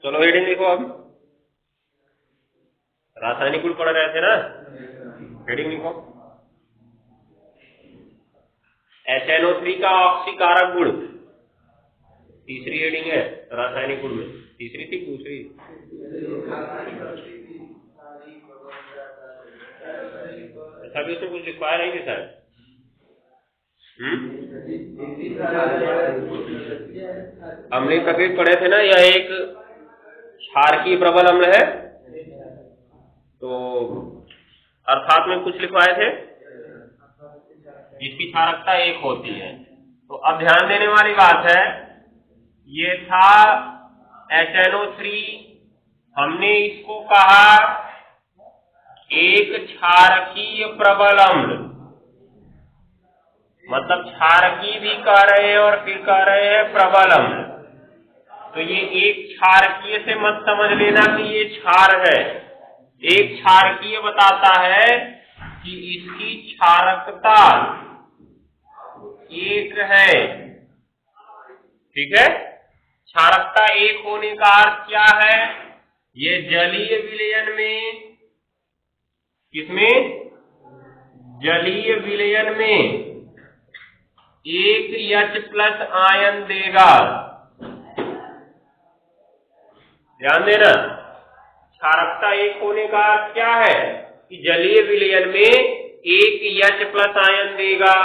चलो हेडिंग लिखो। अब रासायनिक गुण पढ़ रहे थे ना, हेडिंग लिखो। HNO3 का ऑक्सीकारक गुण, तीसरी हेडिंग है रासायनिक गुण में। तीसरी थी दूसरी? अभी उसमें कुछ लिखवाया नहीं थे सर? अम्लीय प्रकृति पढ़े थे ना। यह एक क्षारकीय प्रबल अम्ल है, तो अर्थात में कुछ लिखवाए थे जिसकी क्षारकता 1 होती है। तो अब ध्यान देने वाली बात है, ये था HNO3, हमने इसको कहा एक क्षारकीय प्रबल अम्ल, मतलब क्षारकीय भी कह रहे हैं और फिर कह रहे हैं प्रबल अम्ल। तो ये एक क्षारकीय से मत समझ लेना कि ये क्षार है। एक क्षारकीय बताता है कि इसकी क्षारकता 1 है, ठीक है। क्षारकता 1 होने का अर्थ क्या है? ये जलीय विलयन में, किसमें? जलीय विलयन में 1 H+ आयन देगा। ध्यान देना, क्षारकता 1 होने का अर्थ क्या है कि जलीय विलयन में 1 H+ आयन देगा।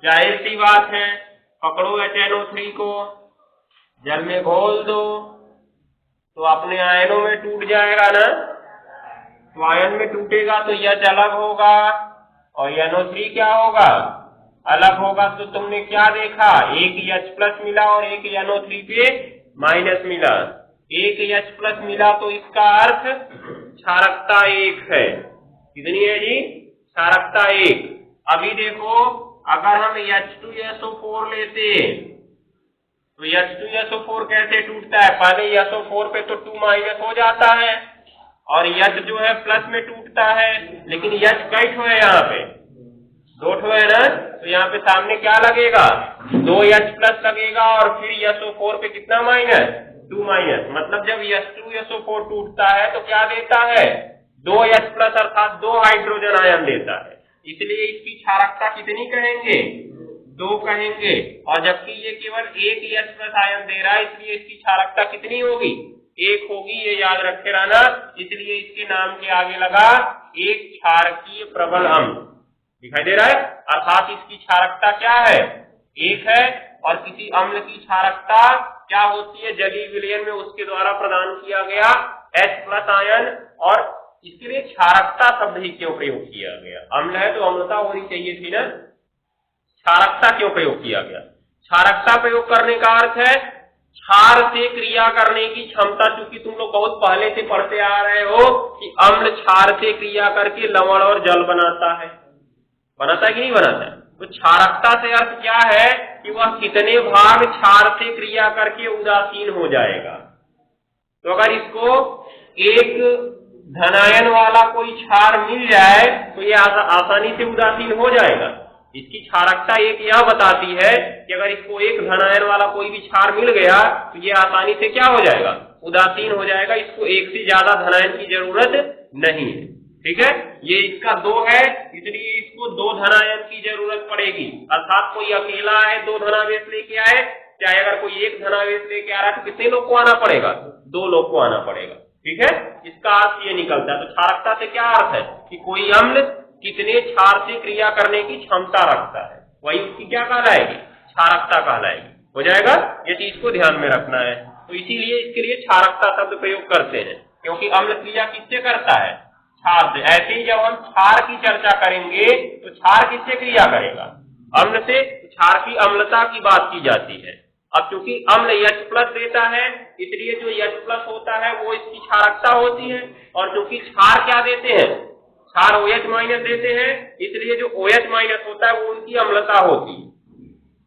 जाहिर सी बात है, पकड़ो HNO3 को, जल में घोल दो तो अपने आयनों में टूट जाएगा ना। तो आयन में टूटेगा तो H अलग होगा और NO3 क्या होगा? अलग होगा। तो तुमने क्या देखा? 1 H+ मिला और 1 NO3 पे माइनस मिला। 1 H+ मिला तो इसका अर्थ क्षारकता 1 है। कितनी है जी? क्षारकता 1। अभी देखो, अगर हम H2SO4 लेते तो H2SO4 कैसे टूटता है? पहले SO4 पे तो 2- हो जाता है और H जो है प्लस में टूटता है, लेकिन H कई ठो है यहाँ पे? 2 ठो है ना। तो यहाँ पे सामने क्या लगेगा? 2H+ लगेगा और फिर SO4 पे कितना माइनस? 2-। मतलब जब H2SO4 टूटता है तो क्या देता है? 2H+ अर्थात 2 हाइड्रोजन आयन देता है। इसलिए इसकी क्षारकता कितनी कहेंगे? 2 कहेंगे। और जबकि ये केवल 1 H+ आयन दे रहा है, इसलिए इसकी क्षारकता कितनी होगी? 1 होगी। ये याद रखे रहना। इसलिए इसके नाम के आगे लगा एक क्षारकीय प्रबल अम्ल। दिखाई दे रहा है? अर्थात इसकी क्षारकता क्या है? 1 है। और किसी अम्ल की क्षारकता क्या होती है? जलीय विलयन में उसके द्वारा प्रदान किया गया H+ आयन। और इसके लिए क्षारकता शब्द ही क्यों प्रयोग किया गया? अम्ल है तो अम्लता होनी चाहिए थी ना। क्षारकता क्यों प्रयोग किया गया? क्षारकता प्रयोग करने का अर्थ है क्षार से क्रिया करने की क्षमता। चूंकि तुम लोग बहुत पहले से पढ़ते आ रहे हो कि अम्ल क्षार से क्रिया करके लवण और जल बनाता है। बनाता है कि नहीं बनाता है? तो क्षारकता से अर्थ क्या है कि वह कितने भाग क्षार से क्रिया करके उदासीन हो जाएगा। तो अगर इसको एक धनायन वाला कोई क्षार मिल जाए तो ये आसानी से उदासीन हो जाएगा। इसकी क्षारकता 1 यह बताती है कि अगर इसको एक धनायन वाला कोई भी क्षार मिल गया तो ये आसानी से क्या हो जाएगा? उदासीन हो जाएगा। इसको एक से ज्यादा धनायन की जरूरत नहीं है, ठीक है। ये इसका 2 है, इसलिए इसको 2 धनायन की जरूरत पड़ेगी। अर्थात कोई अकेला है 2 धनावेश लेके आए, चाहे अगर कोई 1 धनावेश लेके आ रहा है तो कितने लोग को आना पड़ेगा? 2 लोग को आना पड़ेगा, ठीक है। इसका अर्थ ये निकलता है। तो क्षारकता से क्या अर्थ है कि कोई अम्ल कितने क्षार से क्रिया करने की क्षमता रखता है, वही उसकी क्या कहलाएगी? क्षारकता कहलाएगी। हो जाएगा? ये चीज को ध्यान में रखना है। तो इसीलिए इसके लिए क्षारकता शब्द प्रयोग करते हैं, क्योंकि अम्ल क्रिया किससे करता है? क्षार से। ऐसे ही जब हम क्षार की चर्चा करेंगे तो क्षार किससे क्रिया करेगा? अम्ल से। क्षार की अम्लता की बात की जाती है। अब चूंकि अम्ल H+ देता है, इसलिए जो H+ होता है वो इसकी क्षारकता होती है। और चूंकि क्षार क्या देते हैं? क्षार OH- देते हैं, इसलिए जो OH- होता है वो उनकी अम्लता होती है।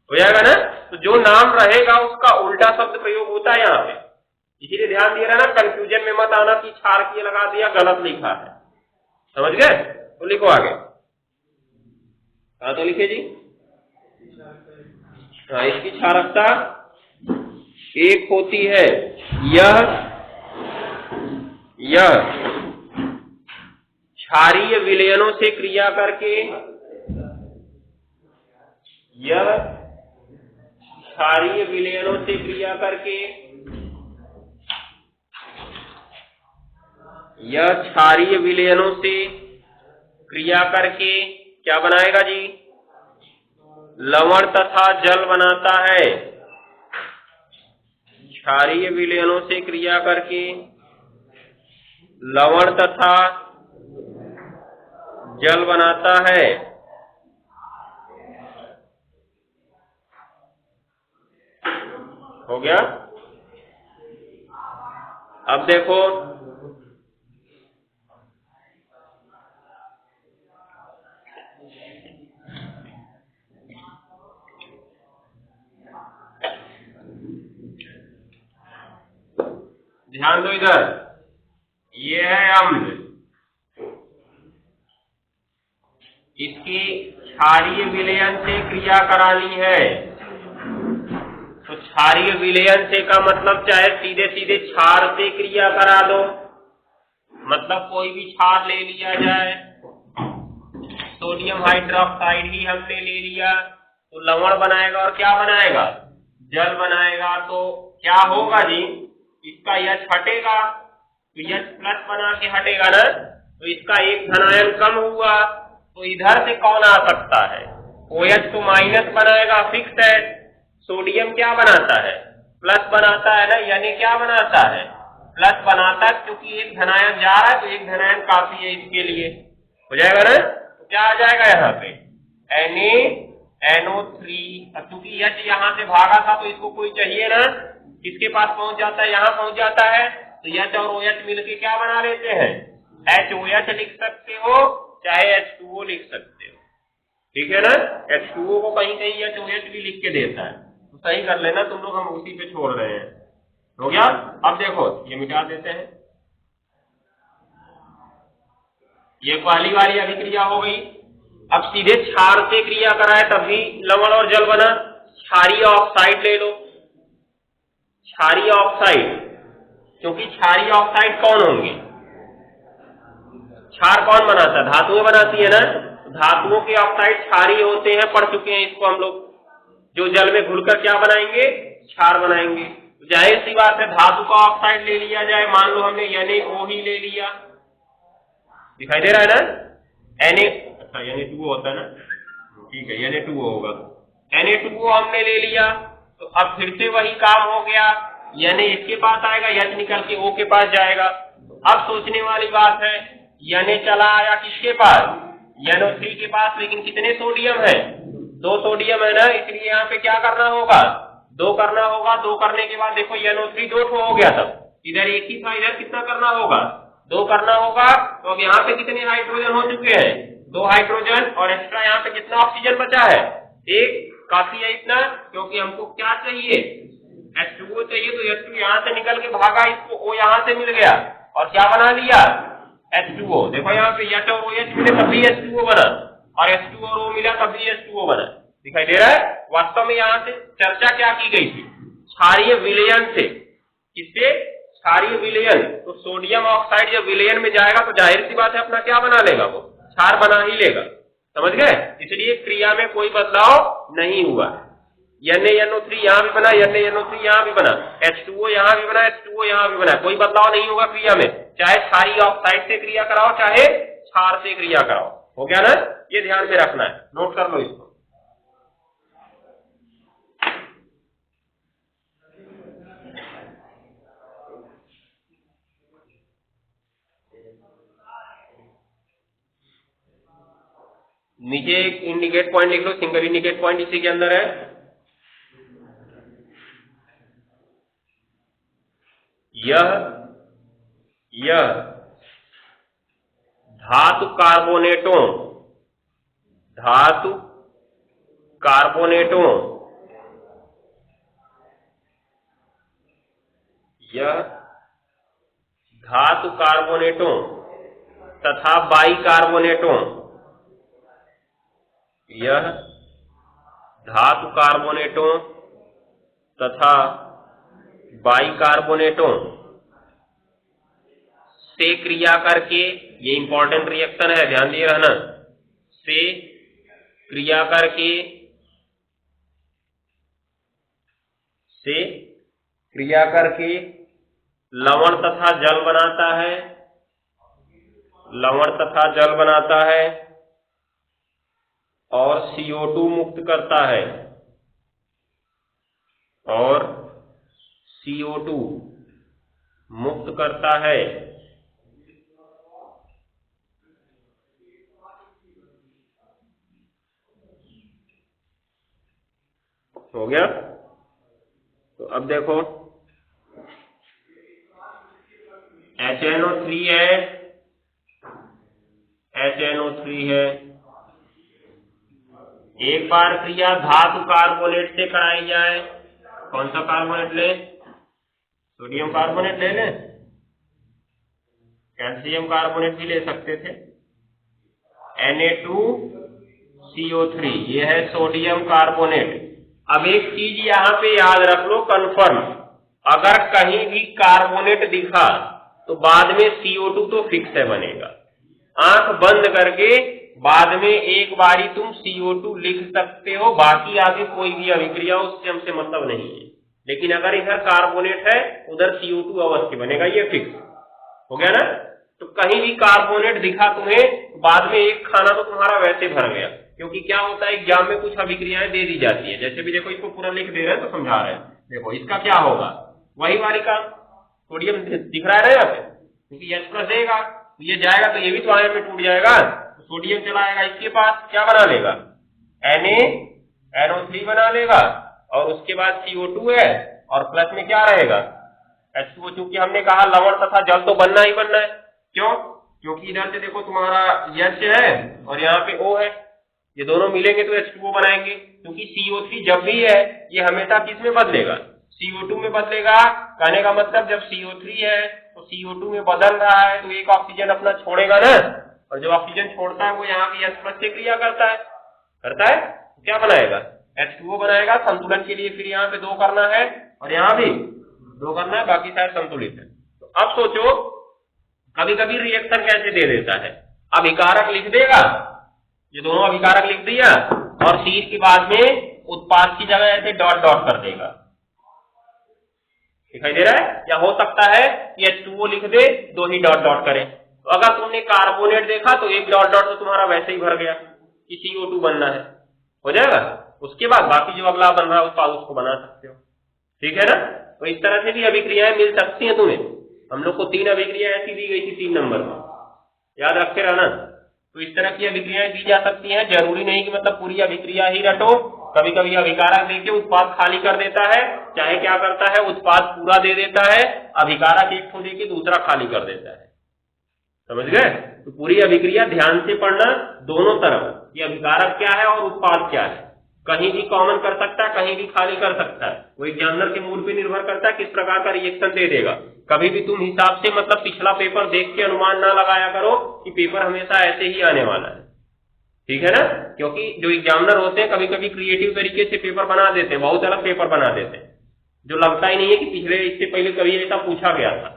हो जाएगा ना। तो जो नाम रहेगा उसका उल्टा शब्द प्रयोग होता है यहाँ पे। इसीलिए ध्यान दिया ना, कंफ्यूजन में मत आना कि क्षार की लगा दिया, गलत लिखा है। समझ गए? तो लिखो आगे। कहा तो लिखे जी। हाँ, इसकी क्षारकता 1 होती है। यह यह क्षारीय विलयनों से क्रिया करके, यह क्षारीय विलयनों से क्रिया करके, यह क्षारीय विलयनों से क्रिया करके क्या बनाएगा जी? लवण तथा जल बनाता है। क्षारीय विलयनों से क्रिया करके लवण तथा जल बनाता है। हो गया? अब देखो, ध्यान दो इधर, ये है अम्ल, इसकी क्षारीय विलयन से क्रिया करानी है। तो क्षारीय विलयन से का मतलब चाहे सीधे सीधे क्षार से क्रिया करा दो, मतलब कोई भी क्षार ले लिया जाए, सोडियम हाइड्रोक्साइड ही हमने ले लिया तो लवण बनाएगा और क्या बनाएगा? जल बनाएगा। तो क्या होगा जी? इसका H हटेगा तो H प्लस बना के हटेगा ना, तो इसका एक धनायन कम हुआ, तो इधर से कौन आ सकता है? OH तो माइनस बनाएगा, फिक्स है। सोडियम क्या बनाता है? प्लस बनाता है ना, यानी क्या बनाता है? प्लस बनाता है, क्योंकि एक धनायन जा रहा है तो एक धनायन काफी है इसके लिए। हो जाएगा ना? तो क्या आ जाएगा यहाँ पे? NaNO3, क्योंकि H यहाँ से भागा था तो इसको कोई चाहिए ना, किसके पास पहुंच जाता है? यहाँ पहुंच जाता है। तो H और OH मिलके क्या बना लेते हैं? HOH लिख सकते हो, चाहे H2O लिख सकते हो, ठीक है ना? H2O को कहीं कहीं HOH भी लिख के देता है, तो सही कर लेना तुम लोग, हम उसी पे छोड़ रहे हैं। हो गया? अब देखो, ये मिटा देते हैं, ये पहली वाली अभिक्रिया हो गई। अब सीधे क्षार से क्रिया कराए तब भी लवण और जल बना। क्षारीय ऑक्साइड ले लो, क्षारीय ऑक्साइड, क्योंकि क्षारीय ऑक्साइड कौन होंगे? क्षार कौन बनाता है? धातुएं बनाती है ना, धातुओं के ऑक्साइड क्षारीय होते हैं, पढ़ चुके हैं इसको हम लोग। जो जल में घुलकर क्या बनाएंगे? क्षार बनाएंगे। तो जाहिर सी बात है, धातु का ऑक्साइड ले लिया जाए, मान लो हमने Na ही ले लिया, दिखाई दे रहा है ना? अच्छा Na2O होता है ना, ठीक है, Na2O होगा। Na2O हमने ले लिया, तो अब फिर से वही काम हो गया, Na इसके पास आएगा, H निकल के O के पास जाएगा। अब सोचने वाली बात है, Na चला आया किसके पास? NO3 के पास, लेकिन कितने सोडियम है? 2 सोडियम है ना, इसलिए यहाँ पे क्या करना होगा? 2 करना होगा। 2 करने के बाद देखो NO3 2 हो गया, तब इधर एक ही था, इधर कितना करना होगा? 2 करना होगा। तो अब यहाँ पे कितने हाइड्रोजन हो चुके हैं? 2 हाइड्रोजन, और एक्स्ट्रा यहाँ पे कितना ऑक्सीजन बचा है? 1, काफी है इतना, क्योंकि हमको क्या चाहिए? H2O चाहिए, तो H2 यहाँ से निकल के भागा, इसको O यहाँ से मिल गया और क्या बना लिया? H2O। देखो यहाँ पे H और OH मिले तभी H2O बना, और H2 और O मिला तभी H2O बना। दिखाई दे रहा है? वास्तव में यहाँ से चर्चा क्या की गई थी? क्षारीय विलयन से। किससे? क्षारीय विलयन। तो सोडियम ऑक्साइड जब विलयन में जाएगा तो जाहिर सी बात है अपना क्या बना लेगा? वो क्षार बना ही लेगा। समझ गए? इसलिए क्रिया में कोई बदलाव नहीं हुआ। NaNO3 यहाँ भी बना, NaNO3 यहाँ भी बना, H2O यहाँ भी बना, H2O यहाँ भी बना, कोई बदलाव नहीं होगा क्रिया में, चाहे क्षारीय ऑक्साइड से क्रिया कराओ चाहे क्षार से क्रिया कराओ। हो गया ना? ये ध्यान में रखना है, नोट कर लो इसको। नीचे एक इंडिकेट पॉइंट लिख लो, सिंगल इंडिकेट पॉइंट इसी के अंदर है। यह धातु कार्बोनेटों यह धातु कार्बोनेटों तथा बाइकार्बोनेटों, यह धातु कार्बोनेटों तथा बाइकार्बोनेटों से क्रिया करके, ये इंपॉर्टेंट रिएक्शन है, ध्यान दिए रहना, से क्रिया करके, से क्रिया करके लवण तथा जल बनाता है, लवण तथा जल बनाता है और CO2 मुक्त करता है, और CO2 मुक्त करता है। हो गया? तो अब देखो HNO3 है, HNO3 है, एक बार क्रिया धातु कार्बोनेट से कराई जाए, कौन सा कार्बोनेट ले? सोडियम कार्बोनेट ले लें, कैल्शियम कार्बोनेट भी ले सकते थे। Na2CO3, ये है सोडियम कार्बोनेट। अब एक चीज यहाँ पे याद रख लो, कंफर्म, अगर कहीं भी कार्बोनेट दिखा तो बाद में CO2 तो फिक्स है बनेगा। आंख बंद करके बाद में एक बारी तुम CO2 लिख सकते हो, बाकी आगे कोई भी अभिक्रिया उससे हमसे मतलब नहीं है, लेकिन अगर इधर कार्बोनेट है उधर CO2 अवश्य बनेगा, ये फिक्स हो गया ना। तो कहीं भी कार्बोनेट दिखा तुम्हें, बाद में एक खाना तो तुम्हारा वैसे भर गया, क्योंकि क्या होता है एग्जाम में कुछ अभिक्रियाएं दे दी जाती है, जैसे भी देखो इसको पूरा लिख दे रहे हैं तो समझा रहे हैं, देखो इसका क्या होगा, वही वाली का सोडियम दिख रहा है ना यहाँ पे, क्योंकि H+ देगा तो ये जाएगा तो ये भी तो आयन में टूट जाएगा, तो सोडियम चला आएगा, इसके पास क्या बना लेगा, NaNO3 बना लेगा, और उसके बाद CO2 है और प्लस में क्या रहेगा H2O, चूंकि हमने कहा लवण तथा जल तो बनना ही बनना है। क्यों? क्योंकि इधर से देखो तुम्हारा H है और यहाँ पे O है, ये दोनों मिलेंगे तो H2O बनाएंगे, क्योंकि CO3 जब भी है ये हमेशा किस में बदलेगा, CO2 में बदलेगा। कहने का मतलब जब CO3 है तो CO2 में बदल रहा है तो एक ऑक्सीजन अपना छोड़ेगा ना, और जब ऑक्सीजन छोड़ता है वो यहाँ की H+ से क्रिया करता है, तो क्या बनाएगा, H2O बनाएगा। संतुलन के लिए फिर यहाँ पे 2 करना है और यहाँ भी 2 करना है, बाकी सारे संतुलित है। तो अब सोचो कभी कभी रिएक्शन कैसे दे देता है, अभिकारक लिख देगा, ये दोनों अभिकारक लिख दिया और शीर के बाद में उत्पाद की जगह ऐसे डॉट डॉट कर देगा, दिखाई दे रहा है। या हो सकता है कि H2O लिख दे, 2 ही डॉट डॉट करे। तो अगर तुमने कार्बोनेट देखा तो एक डॉट डॉट तो तुम्हारा वैसे ही भर गया कि CO2 बनना है, हो जाएगा। उसके बाद बाकी जो अगला बन रहा है उत्पाद उसको बना सकते हो, ठीक है ना। तो इस तरह से भी अभिक्रियाएं मिल सकती हैं तुम्हें। हम लोग को 3 अभिक्रिया ऐसी दी गई थी 3 नंबर में, याद रखे रहना। तो इस तरह की अभिक्रियाएं दी जा सकती हैं, जरूरी नहीं कि मतलब पूरी अभिक्रिया ही रटो। कभी कभी अभिकारक देके उत्पाद खाली कर देता है, चाहे क्या करता है उत्पाद पूरा दे देता है, अभिकारक एक को देके दूसरा खाली कर देता है, समझ गए। तो पूरी अभिक्रिया ध्यान से पढ़ना दोनों तरफ, कि अभिकारक क्या है और उत्पाद क्या है। कहीं भी कॉमन कर सकता है, कहीं भी खाली कर सकता है, वो एग्जामिनर के मूड पे निर्भर करता है किस प्रकार का रिएक्शन दे देगा। कभी भी तुम हिसाब से मतलब पिछला पेपर देख के अनुमान ना लगाया करो कि पेपर हमेशा ऐसे ही आने वाला है, ठीक है ना। क्योंकि जो एग्जामिनर होते हैं कभी कभी क्रिएटिव तरीके से पेपर बना देते हैं, बहुत अलग पेपर बना देते हैं, जो लगता ही नहीं है कि पिछले इससे पहले कभी ऐसा पूछा गया था।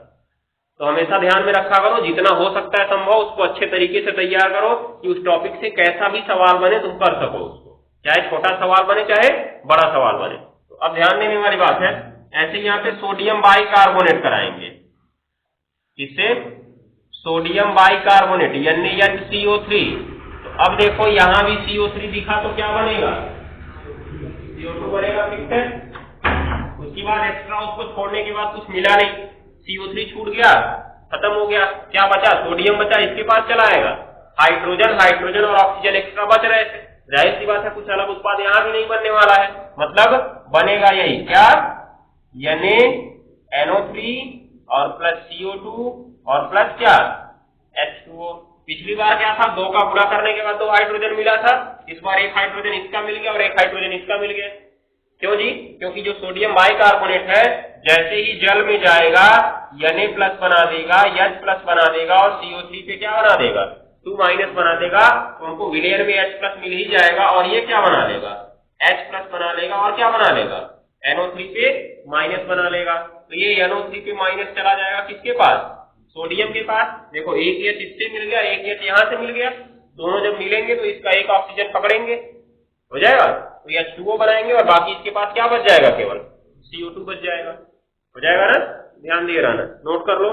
तो हमेशा ध्यान में रखा करो, जितना हो सकता है संभव उसको अच्छे तरीके से तैयार करो कि उस टॉपिक से कैसा भी सवाल बने तुम कर सको उसको, चाहे छोटा सवाल बने चाहे बड़ा सवाल बने। तो अब ध्यान देने वाली बात है, ऐसे यहाँ पे सोडियम बाइकार्बोनेट कराएंगे, किससे, सोडियम बाइकार्बोनेट NaCO3। तो अब देखो यहाँ भी CO3 दिखा तो क्या बनेगा, CO2 बनेगा, फिक्स है। उसके बाद एक्स्ट्रा उसको छोड़ने के बाद कुछ मिला नहीं, CO3 छूट गया, खत्म हो गया, क्या बचा, सोडियम बचा, इसके पास चला आएगा। हाइड्रोजन हाइड्रोजन और ऑक्सीजन एक्स्ट्रा बच रहे थे, जाहिर सी बात है कुछ अलग उत्पाद यहाँ भी नहीं बनने वाला है, मतलब बनेगा यही क्या, NaNO3 और प्लस CO2 और प्लस क्या H2O। पिछली बार क्या था, 2 का गुणा करने के बाद 2 हाइड्रोजन मिला था, इस बार 1 हाइड्रोजन इसका मिल गया और 1 हाइड्रोजन इसका मिल गया। क्यों जी, क्योंकि जो सोडियम बाइकार्बोनेट है जैसे ही जल में जाएगा Na+ बना देगा, H+ बना देगा और CO3 पे क्या बना देगा, 2- बना देगा। तो हमको विलयन में H+ मिल ही जाएगा और ये क्या बना लेगा, H+ बना लेगा और क्या बना लेगा, NO3 पे माइनस बना लेगा। तो ये NO3 पे माइनस चला जाएगा किसके पास, सोडियम के पास देखो एक H इससे मिल गया, एक H यहाँ से मिल गया, दोनों जब मिलेंगे तो इसका एक ऑक्सीजन पकड़ेंगे, हो जाएगा, तो H2O बनाएंगे और बाकी इसके पास क्या बच जाएगा, केवल CO2 बच जाएगा, हो जाएगा ना। ध्यान दिए रहना, नोट कर लो।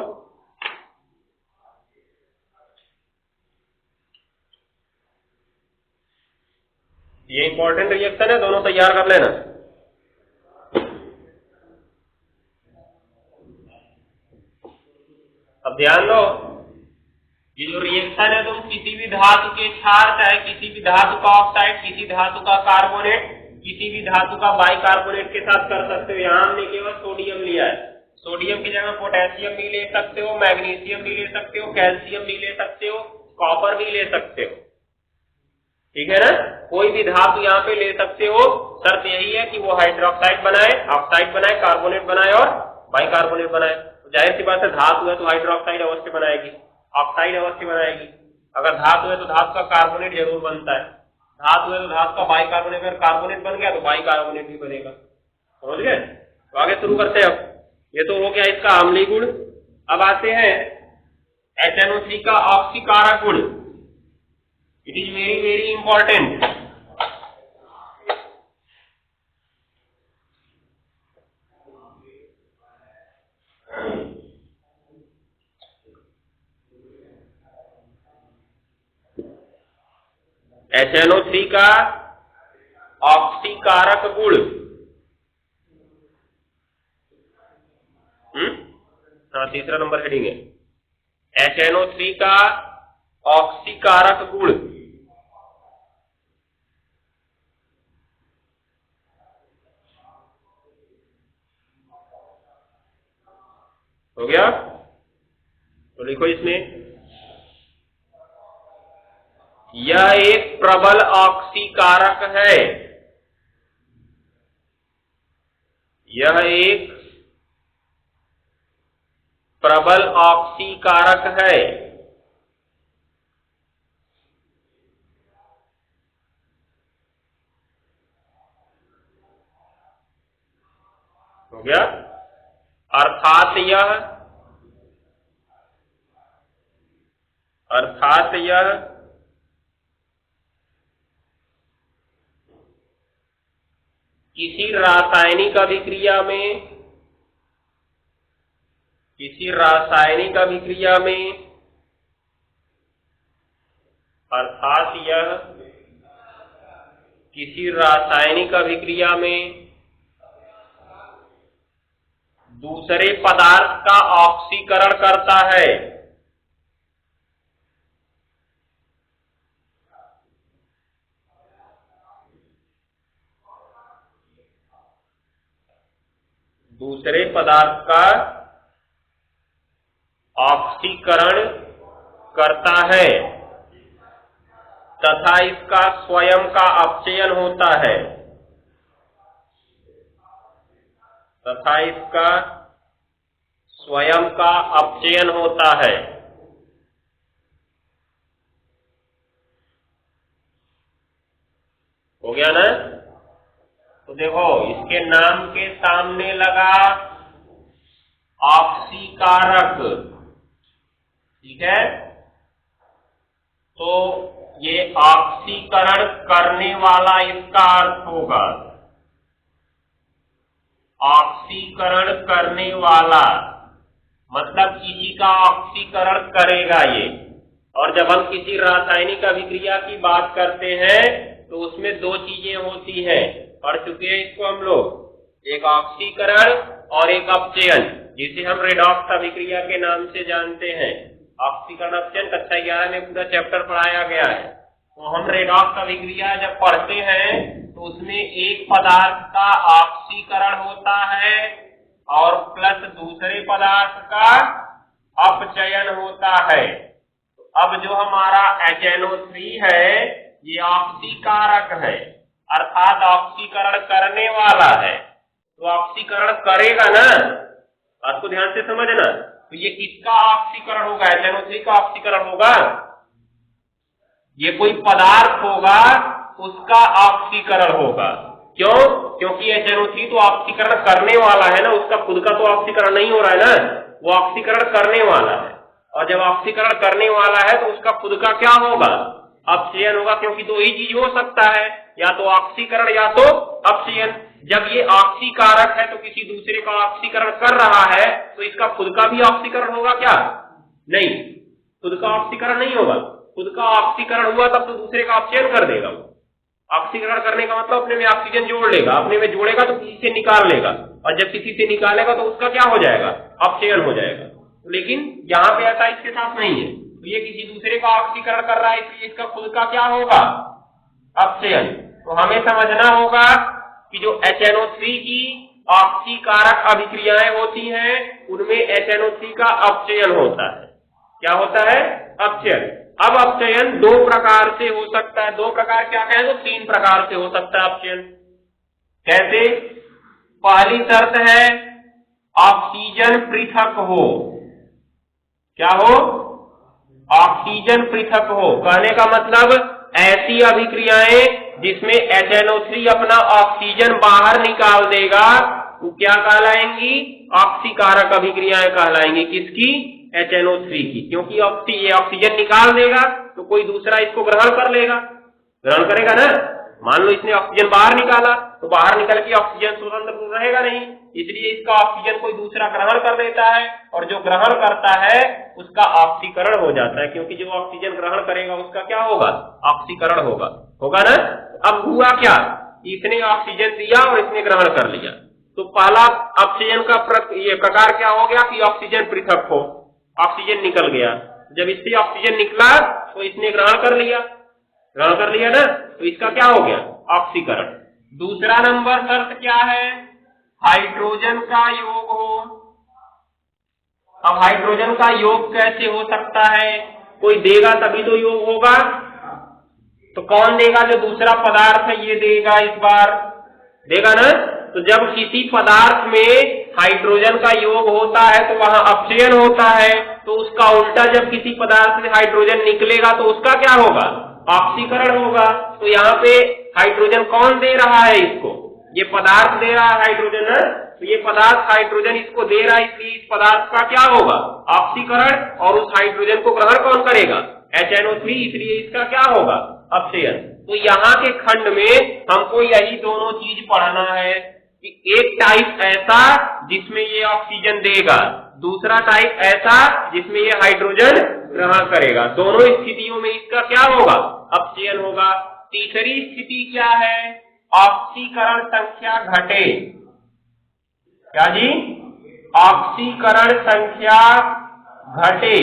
ये इंपॉर्टेंट रिएक्शन है, दोनों तैयार कर लेना। अब ध्यान दो, ये जो रिएक्शन है तुम किसी भी धातु के क्षार, चाहे किसी भी धातु का ऑक्साइड, किसी धातु का कार्बोनेट, किसी भी धातु का बाइकार्बोनेट के साथ कर सकते हो। यहाँ हमने केवल सोडियम लिया है, सोडियम की जगह पोटेशियम भी ले सकते हो, मैग्नीशियम भी ले सकते हो, कैल्शियम भी ले सकते हो, कॉपर भी ले सकते हो, ठीक है ना। कोई भी धातु यहाँ पे ले सकते हो, शर्त यही है कि वो हाइड्रोक्साइड बनाए, ऑक्साइड बनाए, कार्बोनेट बनाए और बाइकार्बोनेट बनाए। तो जाहिर सी बात है धातु है तो हाइड्रोक्साइड अवश्य बनाएगी, ऑक्साइड अवश्य बनाएगी। अगर धातु है तो धातु का कार्बोनेट जरूर बनता है, धातु है तो धातु का बाइकार्बोनेट, अगर कार्बोनेट बन गया तो बाइकार्बोनेट भी बनेगा, समझ गए। तो आगे शुरू करते हैं। अब ये तो हो गया इसका अम्लीय गुण। अब आते हैं HNO3 का ऑक्सीकारक गुण। It is very very important. HNO3 का ऑक्सीकारक गुण, हाँ तीसरा नंबर हेडिंग है HNO3 का ऑक्सीकारक गुण। हो गया, तो लिखो इसमें, यह एक प्रबल ऑक्सीकारक है, यह एक प्रबल ऑक्सीकारक है। हो गया, अर्थात यह किसी रासायनिक अभिक्रिया में, अर्थात यह किसी रासायनिक अभिक्रिया में दूसरे पदार्थ का ऑक्सीकरण करता है। दूसरे पदार्थ का ऑक्सीकरण करता है तथा इसका स्वयं का अपचयन होता है, तथा इसका स्वयं का अपचयन होता है। हो गया ना। तो देखो इसके नाम के सामने लगा ऑक्सीकारक, ठीक है। तो ये ऑक्सीकरण करने वाला इसका अर्थ होगा, ऑक्सीकरण करने वाला मतलब किसी का ऑक्सीकरण करेगा ये। और जब हम किसी रासायनिक अभिक्रिया की बात करते हैं तो उसमें दो चीजें होती हैं, पढ़ चुके हैं इसको हम लोग, एक ऑक्सीकरण और एक अपचयन, जिसे हम रेडॉक्स अभिक्रिया के नाम से जानते हैं। ऑक्सीकरण अपचयन कक्षा 11 में पूरा चैप्टर पढ़ाया गया है। तो हम रेडॉक्स अभिक्रिया जब पढ़ते हैं तो उसमें एक पदार्थ का ऑक्सीकरण होता है और प्लस दूसरे पदार्थ का अपचयन होता है। तो अब जो हमारा HNO3 है ये ऑक्सीकारक है, अर्थात ऑक्सीकरण करने वाला है। तो ऑक्सीकरण करेगा ना, आपको ध्यान से समझना। तो ये किसका ऑक्सीकरण होगा? HNO3 का ऑक्सीकरण होगा। ये कोई पदार्थ होगा उसका ऑक्सीकरण होगा। क्यों? क्योंकि HNO3 तो ऑक्सीकरण करने वाला है ना, उसका खुद का तो ऑक्सीकरण नहीं हो रहा है ना, वो ऑक्सीकरण करने वाला है। और जब ऑक्सीकरण करने वाला है तो उसका खुद का क्या होगा, अपचयन होगा, क्योंकि दो ही चीज हो सकता है, या तो ऑक्सीकरण या तो अपचयन। जब ये ऑक्सीकारक है तो किसी दूसरे का ऑक्सीकरण कर रहा है तो इसका खुद का भी ऑक्सीकरण होगा क्या, नहीं, खुद का ऑक्सीकरण नहीं होगा। खुद का ऑक्सीकरण हुआ तब तो दूसरे का अपचयन कर देगा। ऑक्सीकरण करने का मतलब अपने में ऑक्सीजन जोड़ लेगा, अपने में जोड़ेगा तो किसी से निकाल लेगा, और जब किसी से निकालेगा तो उसका क्या हो जाएगा, अपचयन हो जाएगा। लेकिन यहाँ पे ऐसा इसके साथ नहीं है, तो ये किसी दूसरे का ऑक्सीकरण कर रहा है, इसलिए इसका खुद का क्या होगा, अपचयन। तो हमें समझना होगा कि जो HNO3 की ऑक्सीकारक अभिक्रियाएं होती हैं उनमें HNO3 का अपचयन होता है। क्या होता है, अपचयन। अब अपचयन दो प्रकार से हो सकता है, दो प्रकार क्या कहें तो तीन प्रकार से हो सकता है अपचयन। कैसे, पहली शर्त है ऑक्सीजन पृथक हो, क्या हो, ऑक्सीजन पृथक हो। कहने का मतलब ऐसी अभिक्रियाएं जिसमें HNO3 अपना ऑक्सीजन बाहर निकाल देगा वो क्या कहलाएंगी, ऑक्सीकारक अभिक्रियाएं कहलाएंगी। किसकी, HNO3 की, क्योंकि ये ऑक्सीजन निकाल देगा तो कोई दूसरा इसको ग्रहण कर लेगा, ग्रहण करेगा ना। मान लो इसने ऑक्सीजन बाहर निकाला तो बाहर निकल के ऑक्सीजन स्वतंत्र तो रहेगा नहीं, इसलिए इसका ऑक्सीजन कोई दूसरा ग्रहण कर लेता है, और जो ग्रहण करता है उसका ऑक्सीकरण हो जाता है, क्योंकि जो ऑक्सीजन ग्रहण करेगा उसका क्या होगा, ऑक्सीकरण होगा, होगा ना। अब हुआ क्या, इसने ऑक्सीजन दिया और इसने ग्रहण कर लिया, तो पहला अपचयन का ये प्रकार क्या हो गया कि ऑक्सीजन पृथक हो, ऑक्सीजन निकल गया। जब इससे ऑक्सीजन निकला तो इसने ग्रहण कर लिया, ग्रहण कर लिया ना, तो इसका क्या हो गया, ऑक्सीकरण। दूसरा नंबर शर्त क्या है, हाइड्रोजन का योग हो। अब हाइड्रोजन का योग कैसे हो सकता है, कोई देगा तभी तो योग होगा, तो कौन देगा, जो दूसरा पदार्थ है ये देगा, इस बार देगा ना। तो जब किसी पदार्थ में हाइड्रोजन का योग होता है तो वहां अपचयन होता है, तो उसका उल्टा जब किसी पदार्थ से हाइड्रोजन निकलेगा तो उसका क्या होगा, ऑक्सीकरण होगा। तो यहाँ पे हाइड्रोजन कौन दे रहा है, इसको ये पदार्थ दे रहा है हाइड्रोजन है, तो ये पदार्थ हाइड्रोजन इसको दे रहा है, इसलिए इस पदार्थ का क्या होगा, ऑक्सीकरण, और उस हाइड्रोजन को ग्रहण कौन करेगा, HNO3, इसलिए इसका क्या होगा, अपचयन। तो यहाँ के खंड में हमको यही दोनों चीज पढ़ना है कि एक टाइप ऐसा जिसमें ये ऑक्सीजन देगा, दूसरा टाइप ऐसा जिसमें ये हाइड्रोजन ग्रहण करेगा। दोनों स्थितियों में इसका क्या होगा, अपचयन होगा। तीसरी स्थिति क्या है, ऑक्सीकरण संख्या घटे। क्या जी, ऑक्सीकरण संख्या घटे।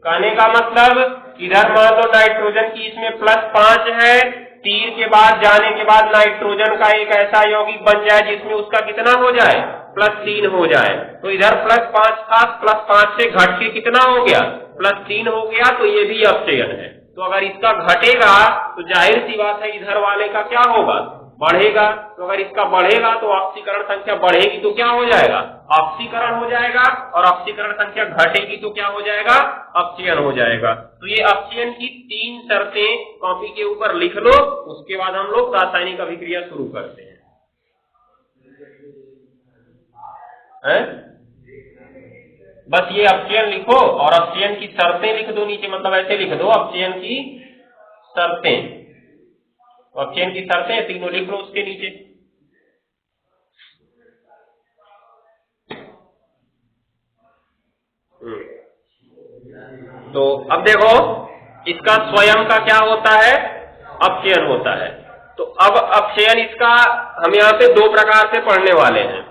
कहने का मतलब इधर मान लो नाइट्रोजन की इसमें +5 है, तीर के बाद जाने के बाद नाइट्रोजन का एक ऐसा यौगिक बन जाए जिसमें उसका कितना हो जाए, +3 हो जाए। तो इधर +5 था, +5 से घट के कितना हो गया, +3 हो गया, तो ये भी अपचयन है। तो अगर इसका घटेगा तो जाहिर सी बात है इधर वाले का क्या होगा, बढ़ेगा। तो अगर इसका बढ़ेगा तो ऑक्सीकरण संख्या बढ़ेगी तो क्या हो जाएगा, ऑक्सीकरण हो जाएगा, और ऑक्सीकरण संख्या घटेगी तो क्या हो जाएगा, अपचयन हो जाएगा। तो ये अपचयन की 3 शर्तें कॉपी के ऊपर लिख लो, उसके बाद हम लोग रासायनिक अभिक्रिया शुरू करते हैं। बस ये अपचयन लिखो और अपचयन की शर्तें लिख दो नीचे, मतलब ऐसे लिख दो अपचयन की शर्तें, अपचयन की शर्तें तीनों लिख लो उसके नीचे। तो अब देखो इसका स्वयं का क्या होता है, अपचयन होता है। तो अब अपचयन इसका हम यहाँ पे 2 प्रकार से पढ़ने वाले हैं,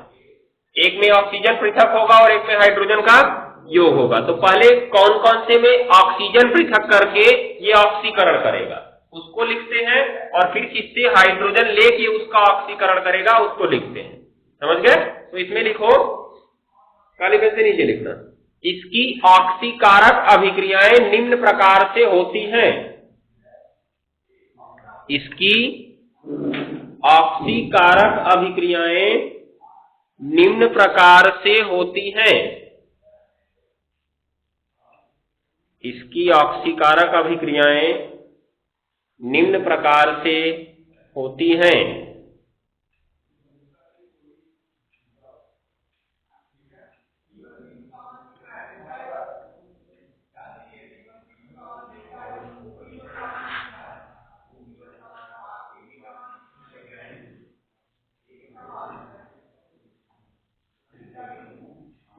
एक में ऑक्सीजन पृथक होगा और एक में हाइड्रोजन का योग होगा। तो पहले कौन कौन से में ऑक्सीजन पृथक करके ये ऑक्सीकरण करेगा उसको लिखते हैं, और फिर किससे हाइड्रोजन लेके उसका ऑक्सीकरण करेगा उसको लिखते हैं, समझ गए। तो इसमें लिखो, काली पेन से नीचे लिखना, इसकी ऑक्सीकारक अभिक्रियाएं निम्न प्रकार से होती हैं। इसकी ऑक्सीकारक अभिक्रियाएं निम्न प्रकार से होती हैं। इसकी ऑक्सीकारक अभिक्रियाएं निम्न प्रकार से होती हैं।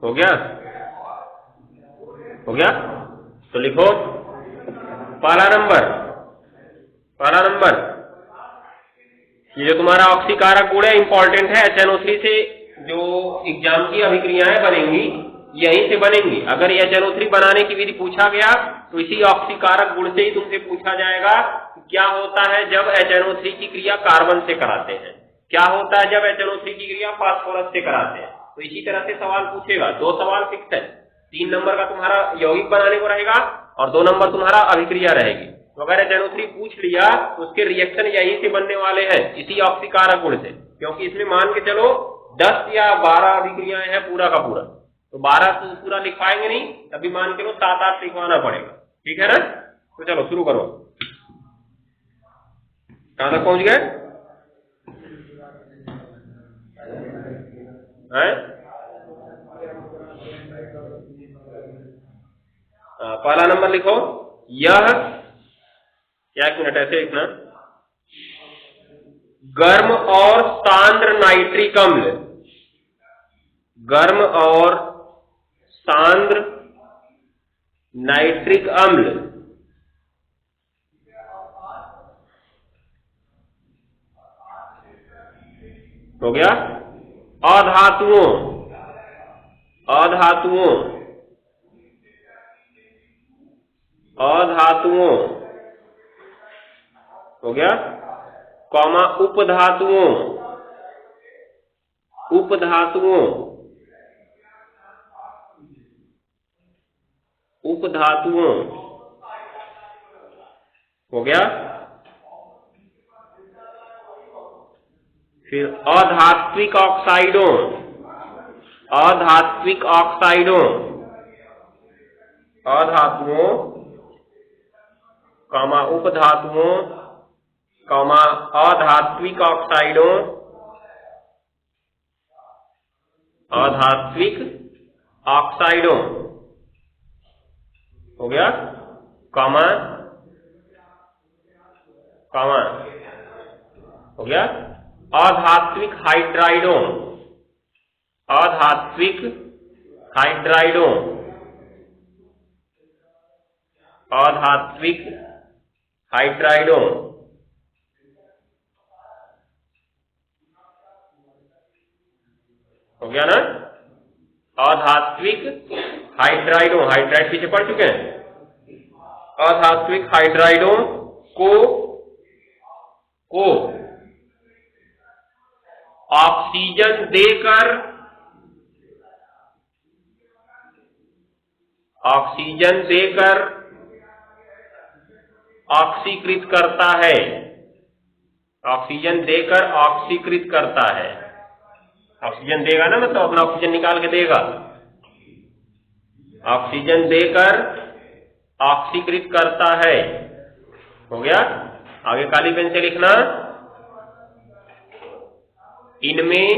हो गया? हो गया? तो लिखो पहला नंबर ये जो तुम्हारा ऑक्सीकारक गुण है इंपॉर्टेंट है। HNO3 से जो एग्जाम की अभिक्रियाएं बनेंगी यहीं से बनेंगी। अगर HNO3 बनाने की विधि पूछा गया तो इसी ऑक्सीकारक गुण से ही तुमसे पूछा जाएगा क्या होता है जब HNO3 की क्रिया कार्बन से कराते हैं, क्या होता है जब HNO3 की क्रिया फास्फोरस से कराते हैं। तो इसी तरह से सवाल पूछेगा। 2 सवाल फिक्स है। 3 नंबर का तुम्हारा यौगिक बनाने को रहेगा और 2 नंबर तुम्हारा अभिक्रिया रहेगी। तो अगर HNO3 पूछ लिया तो उसके रिएक्शन यहीं से बनने वाले हैं, इसी ऑक्सीकारक गुण से, क्योंकि इसमें मान के चलो 10 या 12 अभिक्रियाएं हैं पूरा का पूरा। तो 12 तो पूरा लिख पाएंगे नहीं, तभी मान के लो 7-8 लिखवाना पड़ेगा। ठीक है ना? तो चलो शुरू करो। कहां तक पहुंच गए? पहला नंबर लिखो। यह क्या, 1 मिनट ऐसे लिखना, गर्म और सांद्र नाइट्रिक अम्ल, गर्म और सांद्र नाइट्रिक अम्ल हो गया। अधातुओं हो गया, कॉमा उपधातुओं हो गया। फिर अधात्विक ऑक्साइडों, अधातुओं कॉमा उपधातुओं कॉमा अधात्विक ऑक्साइडों, हो गया, कॉमा हो गया। अधात्विक हाइड्राइडों, हो गया ना। अधात्विक हाइड्राइडों, हाइड्राइड पीछे पढ़ चुके हैं। अधात्विक हाइड्राइडों को ऑक्सीजन देकर ऑक्सीकृत करता है, ऑक्सीजन देगा ना, मतलब अपना ऑक्सीजन निकाल के देगा। ऑक्सीजन देकर ऑक्सीकृत करता है, हो गया। आगे काली पेन से लिखना, इनमें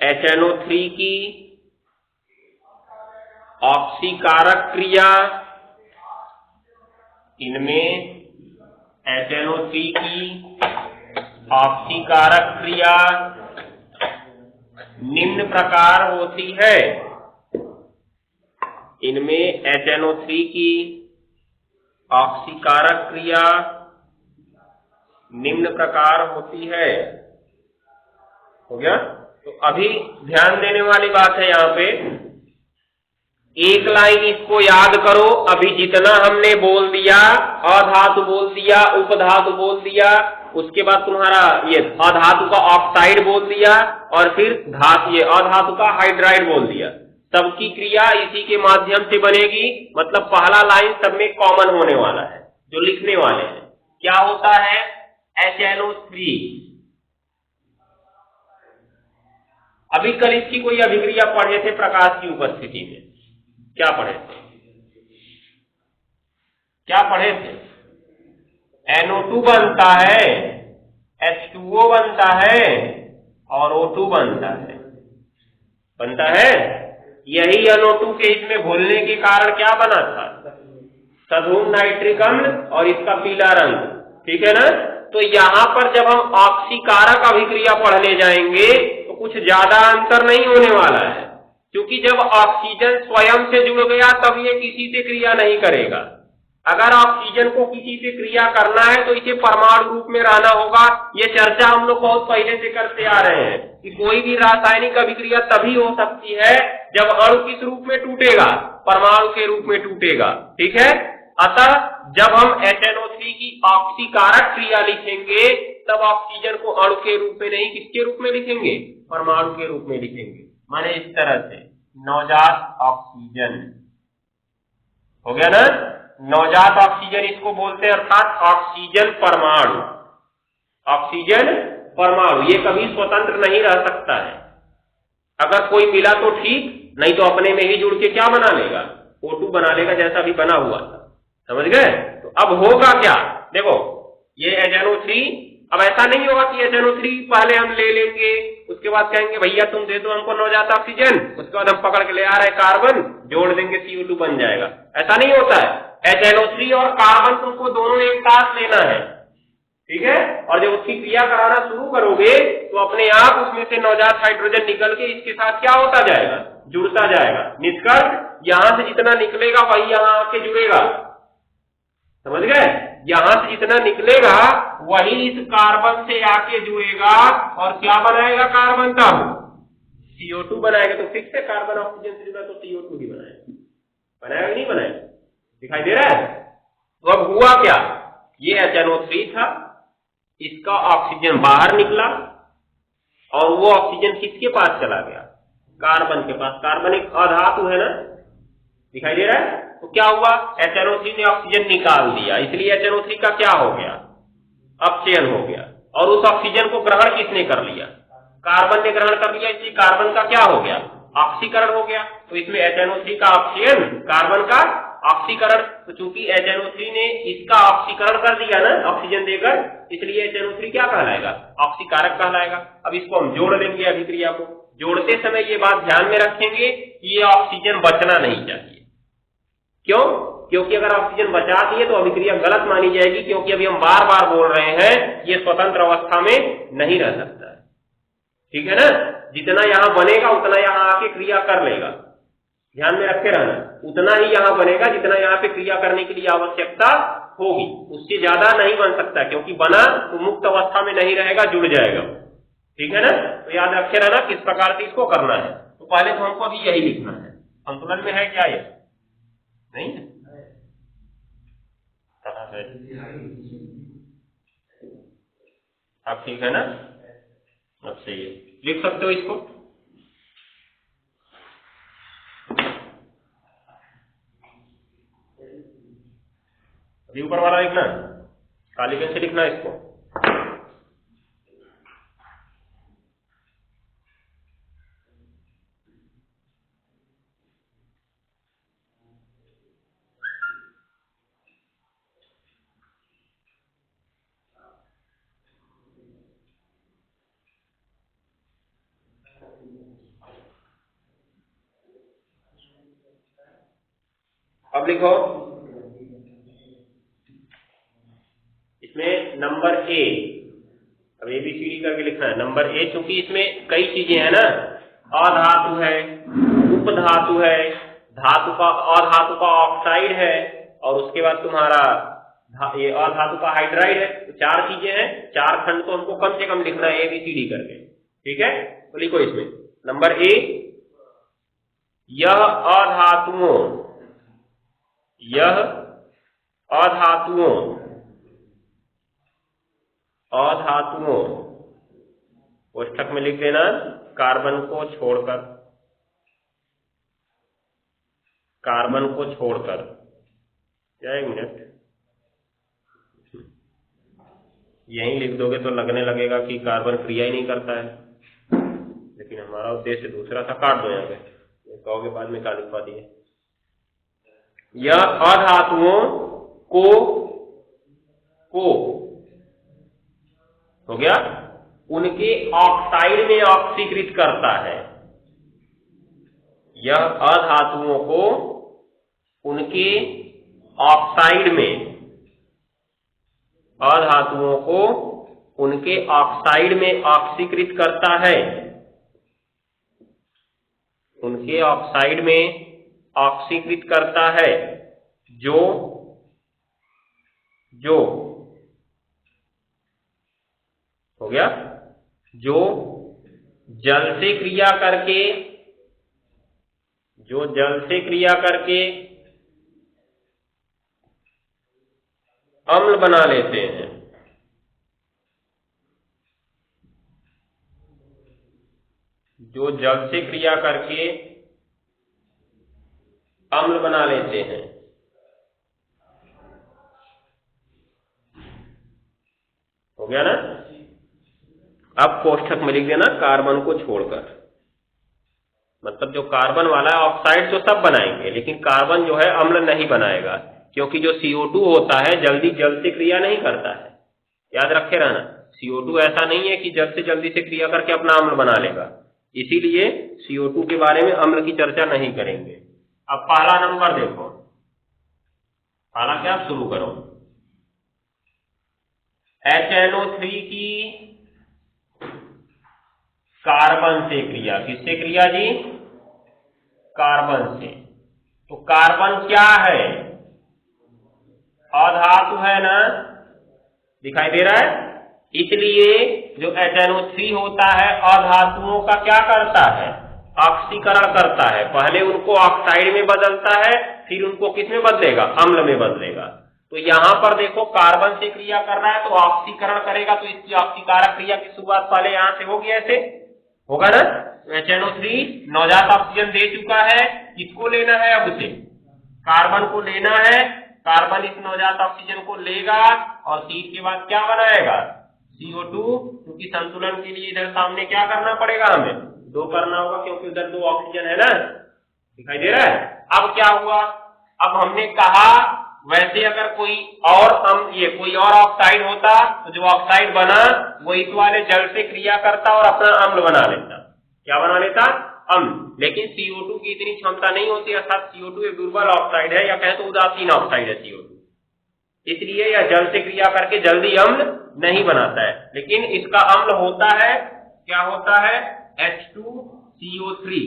HNO3 की ऑक्सीकारक क्रिया, निम्न प्रकार होती है। इनमें HNO3 की ऑक्सीकारक क्रिया निम्न प्रकार होती है, हो गया। तो अभी ध्यान देने वाली बात है यहाँ पे, एक लाइन इसको याद करो। अभी जितना हमने बोल दिया, अधातु बोल दिया, उपधातु बोल दिया, उसके बाद तुम्हारा ये अधातु का ऑक्साइड बोल दिया और फिर ये अधातु का हाइड्राइड बोल दिया। सबकी क्रिया इसी के माध्यम से बनेगी। मतलब पहला लाइन सब में कॉमन होने वाला है जो लिखने वाले हैं। क्या होता है? HNO3। अभी कल इसकी कोई अभिक्रिया पढ़े थे प्रकाश की उपस्थिति में, क्या पढ़े थे? NO2 बनता है, H2O बनता है और O2 बनता है। यही NO2 के इसमें घुलने के कारण क्या बना था? सधूम नाइट्रिक अम्ल और इसका पीला रंग। ठीक है ना। तो यहां पर जब हम ऑक्सीकारक अभिक्रिया पढ़ने जाएंगे तो कुछ ज्यादा अंतर नहीं होने वाला है, क्योंकि जब ऑक्सीजन स्वयं से जुड़ गया तब ये किसी से क्रिया नहीं करेगा। अगर ऑक्सीजन को किसी से क्रिया करना है तो इसे परमाणु रूप में रहना होगा। ये चर्चा हम लोग बहुत पहले से करते आ रहे हैं कि कोई भी रासायनिक अभिक्रिया तभी हो सकती है जब अणु किस रूप में टूटेगा, परमाणु के रूप में टूटेगा, ठीक है। अतः जब हम HNO3 की ऑक्सीकारक क्रिया लिखेंगे तब ऑक्सीजन को अणु के रूप में नहीं, किसके रूप में लिखेंगे, परमाणु के रूप में लिखेंगे। माने इस तरह से नवजात ऑक्सीजन हो गया ना, नवजात ऑक्सीजन इसको बोलते हैं, अर्थात ऑक्सीजन परमाणु। ऑक्सीजन परमाणु ये कभी स्वतंत्र नहीं रह सकता है। अगर कोई मिला तो ठीक, नहीं तो अपने में ही जुड़ के क्या बना लेगा, O2 बना लेगा, जैसा भी बना हुआ था। समझ गए। तो अब होगा क्या, देखो ये HNO3, अब ऐसा नहीं होगा कि HNO3 पहले हम ले लेंगे उसके बाद कहेंगे भैया तुम दे दो हमको नवजात ऑक्सीजन, उसके बाद हम पकड़ के ले आ रहे कार्बन जोड़ देंगे CO2 बन जाएगा। ऐसा नहीं होता है। HNO3 और कार्बन तुमको दोनों एक साथ लेना है, ठीक है। और जब उसकी क्रिया कराना शुरू करोगे तो अपने आप उसमें से नवजात हाइड्रोजन निकल के इसके साथ क्या होता जाएगा, जुड़ता जाएगा। निष्कर्ष यहां से जितना निकलेगा वही यहां आके जुड़ेगा। समझ गए। यहां से जितना निकलेगा वही इस कार्बन से आके जुड़ेगा और क्या बनाएगा, कार्बन का CO2 बनाएगा। तो फिक्स है कार्बन ऑक्सीजन से जुड़ा तो CO2 ही बनाएगा, बनाएगा नहीं बनाएगा, दिखाई दे रहा है। तो अब हुआ क्या, ये HNO3 था, इसका ऑक्सीजन बाहर निकला और वो ऑक्सीजन किसके पास चला गया, कार्बन के पास। कार्बन एक अधातु है ना, दिखाई दे रहा है। तो क्या हुआ, HNO3 ने ऑक्सीजन निकाल दिया, इसलिए HNO3 का क्या हो गया, अपचयन हो गया। और उस ऑक्सीजन को ग्रहण किसने कर लिया, कार्बन ने ग्रहण कर लिया, इसलिए कार्बन का क्या हो गया, ऑक्सीकरण हो गया। तो इसमें HNO3 का अपचयन, कार्बन का ऑक्सीकरण। तो चूंकि HNO3 ने इसका ऑक्सीकरण कर दिया ना ऑक्सीजन देकर, इसलिए HNO3 क्या कहलाएगा, ऑक्सीकारक कहलाएगा। अब इसको हम जोड़ देंगे अभिक्रिया को। जोड़ते समय ये बात ध्यान में रखेंगे कि ये ऑक्सीजन बचना नहीं चाहिए। क्यों, क्योंकि अगर ऑक्सीजन बचा दिए तो अभिक्रिया गलत मानी जाएगी, क्योंकि अभी हम बार बार बोल रहे हैं ये स्वतंत्र अवस्था में नहीं रह सकता है, ठीक है ना। जितना यहां बनेगा उतना यहां आके क्रिया कर लेगा, ध्यान में रखे रहना। उतना ही यहां बनेगा जितना यहां पे क्रिया करने के लिए आवश्यकता होगी, उससे ज्यादा नहीं बन सकता, क्योंकि बना तो मुक्त अवस्था में नहीं रहेगा, जुड़ जाएगा, ठीक है ना। तो याद रखे रहना किस प्रकार से इसको करना है। तो पहले तो हमको अभी यही लिखना है, संतुलन में है क्या ये, नहीं है, अब ठीक है ना, अब सही है, लिख सकते हो इसको। अभी ऊपर वाला लिखना, काली पेन से लिखना इसको। अब लिखो, इसमें नंबर ए, अब ABCD करके लिखना है। नंबर ए, क्योंकि इसमें कई चीजें हैं ना, अधातु है, उपधातु है, धातु का अधातु का ऑक्साइड है, और उसके बाद तुम्हारा ये अधातु का हाइड्राइड है। तो चार चीजें हैं, चार खंड तो हमको कम से कम लिखना है ABCD करके, ठीक है। तो लिखो इसमें नंबर ए, यह अधातुओं कोष्ठक में लिख देना, कार्बन को छोड़कर, क्या, एक मिनट, यहीं लिख दोगे तो लगने लगेगा कि कार्बन क्रिया ही नहीं करता है, लेकिन हमारा उद्देश्य दूसरा था। काट दो यहाँ पे, कहोगे बाद में क्या लिखवा दिए। यह अधातुओं को हो गया, उनके ऑक्साइड में ऑक्सीकृत करता है। यह अधातुओं को उनके ऑक्साइड में अधातुओं को उनके ऑक्साइड में ऑक्सीकृत करता है, उनके ऑक्साइड में ऑक्सीकृत करता है, जो हो गया, जो जल से क्रिया करके अम्ल बना लेते हैं। जो जल से क्रिया करके अम्ल बना लेते हैं। हो गया ना? अब कोष्ठक में लिख देना कार्बन को छोड़कर, मतलब जो कार्बन वाला है ऑक्साइड तो सब बनाएंगे, लेकिन कार्बन जो है अम्ल नहीं बनाएगा, क्योंकि जो CO2 होता है जल्दी जल से क्रिया नहीं करता है। याद रखे रहना, CO2 ऐसा नहीं है कि जल्द से जल्दी से क्रिया करके अपना अम्ल बना लेगा, इसीलिए CO2 के बारे में अम्ल की चर्चा नहीं करेंगे। अब पहला नंबर देखो, पहला क्या, शुरू करो। HNO3 की कार्बन से क्रिया, किससे क्रिया जी? कार्बन से। तो कार्बन क्या है? अधातु है ना, दिखाई दे रहा है। इसलिए जो HNO3 होता है अधातुओं का क्या करता है? ऑक्सीकरण करता है। पहले उनको ऑक्साइड में बदलता है, फिर उनको किस में बदलेगा? अम्ल में बदलेगा। तो यहां पर देखो कार्बन से क्रिया कर रहा है तो ऑक्सीकरण करेगा, तो इसकी ऑक्सीकारक क्रिया की शुरुआत पहले यहां से होगी, ऐसे होगा ना। HNO3 नवजात ऑक्सीजन दे चुका है, किसको लेना है? अब उसे कार्बन को लेना है। कार्बन इस नवजात ऑक्सीजन को लेगा और तीर के बाद क्या बनाएगा? CO2, क्योंकि संतुलन के लिए इधर सामने क्या करना पड़ेगा? हमें 2 करना होगा, क्योंकि उधर 2 ऑक्सीजन है ना, दिखाई दे रहा है। अब क्या हुआ? अब हमने कहा वैसे अगर कोई और कोई और ऑक्साइड होता तो जो ऑक्साइड बना वो इस वाले जल से क्रिया करता और अपना अम्ल बना लेता। क्या बना लेता? अम्ल। लेकिन CO2 की इतनी क्षमता नहीं होती, अर्थात CO2 एक दुर्बल ऑक्साइड है, या कहें तो उदासीन ऑक्साइड है CO2, इसलिए यह जल से क्रिया करके जल्दी अम्ल नहीं बनाता है। लेकिन इसका अम्ल होता है, क्या होता है? H2CO3,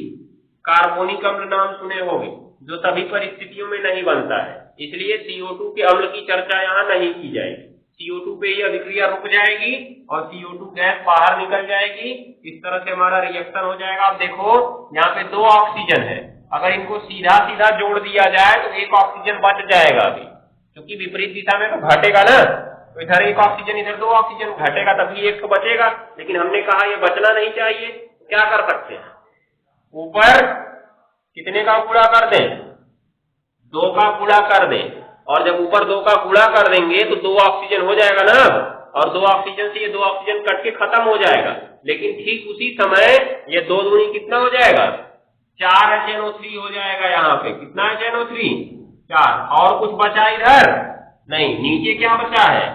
कार्बोनिक अम्ल नाम सुने होंगे, जो सभी परिस्थितियों में नहीं बनता है, इसलिए CO2 के अम्ल की चर्चा यहाँ नहीं की जाएगी। CO2 पे ही अभिक्रिया रुक जाएगी और CO2 गैस बाहर निकल जाएगी। इस तरह से हमारा रिएक्शन हो जाएगा। अब देखो यहाँ पे 2 ऑक्सीजन है, अगर इनको सीधा सीधा जोड़ दिया जाए तो 1 ऑक्सीजन बच जाएगा अभी, क्योंकि विपरीत दिशा में तो घटेगा ना, तो इधर 1 ऑक्सीजन इधर 2 ऑक्सीजन घटेगा, तभी 1 तो बचेगा। लेकिन हमने कहा ये बचना नहीं चाहिए, क्या कर सकते हैं? ऊपर कितने का गुणा कर दें? 2 का गुणा कर दें, और जब ऊपर 2 का गुणा कर देंगे तो 2 ऑक्सीजन हो जाएगा ना अब, और 2 ऑक्सीजन से ये 2 ऑक्सीजन कट के खत्म हो जाएगा। लेकिन ठीक उसी समय ये 2 दूनी कितना हो जाएगा? 4 HNO3 हो जाएगा। यहाँ पे कितना HNO3? 4। और कुछ बचा इधर? नहीं। नीचे क्या बचा है?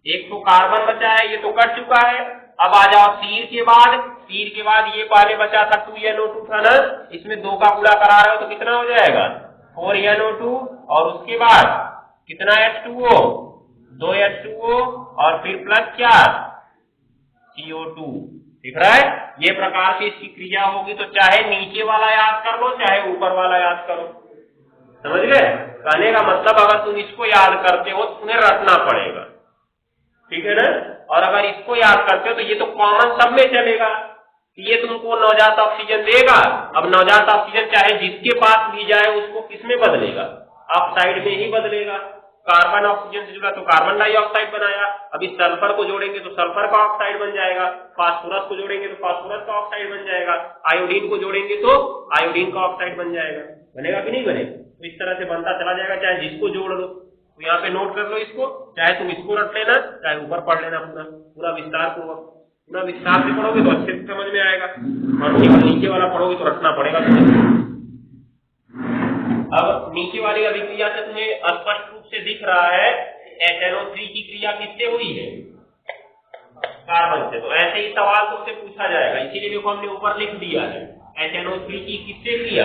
एक तो कार्बन बचा है, ये तो कट चुका है। अब आ जाओ तीर के बाद ये पहले बचा था 2NO2 था ना, इसमें 2 का गुणा करा रहे हो तो कितना हो जाएगा? 4NO2, और उसके बाद कितना H2O? 2 H2O, और फिर प्लस क्या? CO2। दिख रहा है? ये प्रकार से इसकी क्रिया होगी। तो चाहे नीचे वाला याद कर लो, चाहे ऊपर वाला याद करो, समझ गए? कहने का मतलब अगर तुम इसको याद करते हो तो तुम्हें रटना पड़ेगा, ठीक है ना। और अगर इसको याद करते हो तो ये तो कॉमन सब में चलेगा, ये तुमको नवजात ऑक्सीजन देगा। अब नवजात ऑक्सीजन चाहे जिसके पास भी जाए उसको किस में बदलेगा? ऑक्साइड में ही बदलेगा। कार्बन ऑक्सीजन से जुड़ा तो कार्बन डाइऑक्साइड बनाया, अब इस सल्फर को जोड़ेंगे तो सल्फर का ऑक्साइड बन जाएगा, फास्फोरस को जोड़ेंगे तो फास्फोरस का ऑक्साइड बन जाएगा, आयोडीन को जोड़ेंगे तो आयोडीन का ऑक्साइड बन जाएगा। बनेगा कि नहीं बनेगा? तो इस तरह से बनता चला जाएगा, चाहे जिसको जोड़ लो। तो यहाँ पे नोट कर लो इसको, चाहे तुम इसको रट लेना, चाहे ऊपर पढ़ लेना, पूरा विस्तार पूर्वक। पूरा विस्तार से पढ़ोगे तो अच्छे से समझ में आएगा, और केवल नीचे वाला पढ़ोगे तो रटना पड़ेगा तुम्हें। अब नीचे वाली अभिक्रिया से तुम्हें स्पष्ट रूप से दिख रहा है HNO3 की क्रिया किससे हुई है? कार्बन से। तो ऐसे ही सवाल तुमसे पूछा जाएगा, इसीलिए देखो हमने ऊपर लिख दिया है HNO3 की किससे क्रिया?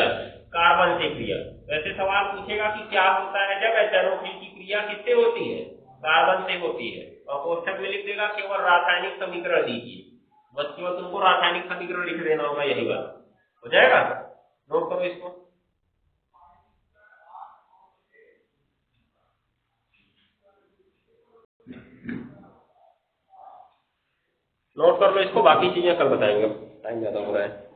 कार्बन से क्रिया। वैसे सवाल पूछेगा कि क्या होता है जब HNO3 की क्रिया किससे होती है? कार्बन से होती है, और कोष्ठक में लिख देगा केवल रासायनिक समीकरण दीजिए, बस केवल तुमको रासायनिक समीकरण लिख देना होगा, यही बात हो जाएगा। नोट करो इसको, नोट कर लो इसको, बाकी चीजें कल बताएंगे, टाइम ज्यादा हो रहा है।